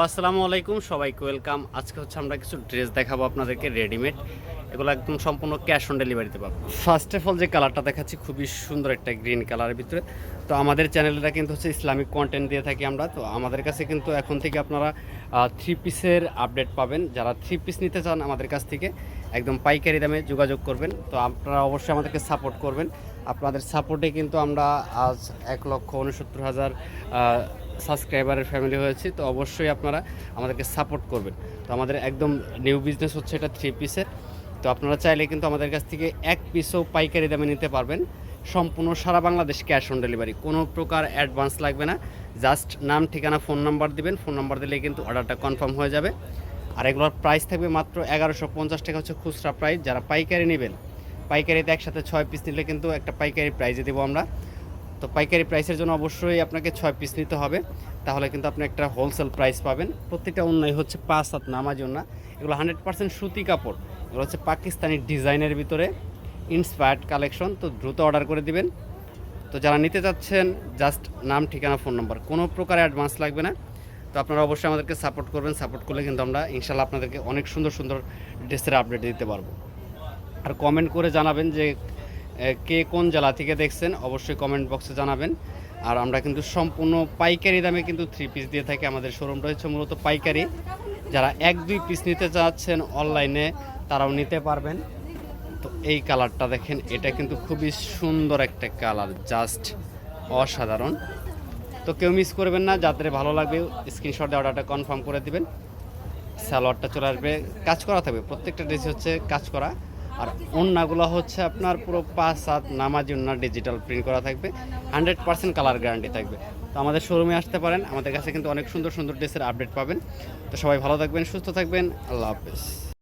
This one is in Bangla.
আসসালামু আলাইকুম, সবাইকে ওয়েলকাম। আজকে হচ্ছে আমরা কিছু ড্রেস দেখাবো আপনাদেরকে রেডিমেড। এগুলো একদম সম্পূর্ণ ক্যাশ অন ডেলিভারিতে পাবো। ফার্স্ট অফ অল যে কালারটা দেখাচ্ছি খুবই সুন্দর একটা গ্রিন কালারের ভিতরে। তো আমাদের চ্যানেলটা কিন্তু হচ্ছে ইসলামিক কন্টেন্ট দিয়ে থাকি আমরা। তো আমাদের কাছে কিন্তু এখন থেকে আপনারা থ্রি পিসের আপডেট পাবেন। যারা থ্রি পিস নিতে চান আমাদের কাছ থেকে একদম পাইকারি দামে যোগাযোগ করবেন। তো আপনারা অবশ্যই আমাদেরকে সাপোর্ট করবেন। আপনাদের সাপোর্টে কিন্তু আমরা আজ 1,69,000 সাবস্ক্রাইবারের ফ্যামিলি হয়েছি। তো অবশ্যই আপনারা আমাদেরকে সাপোর্ট করবেন। তো আমাদের একদম নিউ বিজনেস হচ্ছে এটা থ্রি পিসের। তো আপনারা চাইলে কিন্তু আমাদের কাছ থেকে এক পিসও পাইকারি দামে নিতে পারবেন। সম্পূর্ণ সারা বাংলাদেশ ক্যাশ অন ডেলিভারি, কোনো প্রকার অ্যাডভান্স লাগবে না। জাস্ট নাম, ঠিকানা, ফোন নাম্বার দিবেন। ফোন নাম্বার দিলেই কিন্তু অর্ডারটা কনফার্ম হয়ে যাবে। আর এগুলোর প্রাইস থাকবে মাত্র 1150 টাকা হচ্ছে খুচরা প্রাইস। যারা পাইকারি নেবেন, পাইকারিতে একসাথে 6 পিস নিলে কিন্তু একটা পাইকারি প্রাইজে দেবো আমরা। তো পাইকারি প্রাইসের জন্য অবশ্যই আপনাকে 6 পিস নিতে হবে, তাহলে কিন্তু আপনি একটা হোলসেল প্রাইস পাবেন। প্রত্যেকটা ওড়নাই হচ্ছে 5 হাত নামাজ ওড়না। এগুলো 100% সুতি কাপড়। এগুলো হচ্ছে পাকিস্তানি ডিজাইনের ভিতরে ইন্সপায়ার্ড কালেকশন। তো দ্রুত অর্ডার করে দিবেন। তো যারা নিতে চাচ্ছেন জাস্ট নাম, ঠিকানা, ফোন নাম্বার, কোনো প্রকার অ্যাডভান্স লাগবে না। তো আপনারা অবশ্যই আমাদেরকে সাপোর্ট করবেন। সাপোর্ট করলে কিন্তু আমরা ইনশাল্লাহ আপনাদেরকে অনেক সুন্দর সুন্দর ড্রেসের আপডেট দিতে পারবো। আর কমেন্ট করে জানাবেন যে কে কোন জেলা থেকে দেখছেন, অবশ্যই কমেন্ট বক্সে জানাবেন। আর আমরা কিন্তু সম্পূর্ণ পাইকারি দামে কিন্তু থ্রি পিস দিয়ে থাকি। আমাদের শোরুমটা হচ্ছে মূলত পাইকারি। যারা 1-2 পিস নিতে চাচ্ছেন অনলাইনে তারাও নিতে পারবেন। তো এই কালারটা দেখেন, এটা কিন্তু খুবই সুন্দর একটা কালার, জাস্ট অসাধারণ। তো কেউ মিস করবেন না, যাদের ভালো লাগবে স্ক্রিনশট দিয়ে অর্ডারটা কনফার্ম করে দিবেন। সালোয়ারটা চলে আসবে, কাজ করা থাকবে, প্রত্যেকটা ড্রেস হচ্ছে কাজ করা। আর ওড়নাগুলো হচ্ছে আপনার পুরো 5 হাত নামাজি ওড়না, ডিজিটাল প্রিন্ট করা থাকবে, 100% কালার গ্যারান্টি থাকবে। তো আমাদের শোরুমে আসতে পারেন, আমাদের কাছে কিন্তু অনেক সুন্দর সুন্দর ড্রেসের আপডেট পাবেন। তো সবাই ভালো থাকবেন, সুস্থ থাকবেন, আল্লাহ হাফেজ।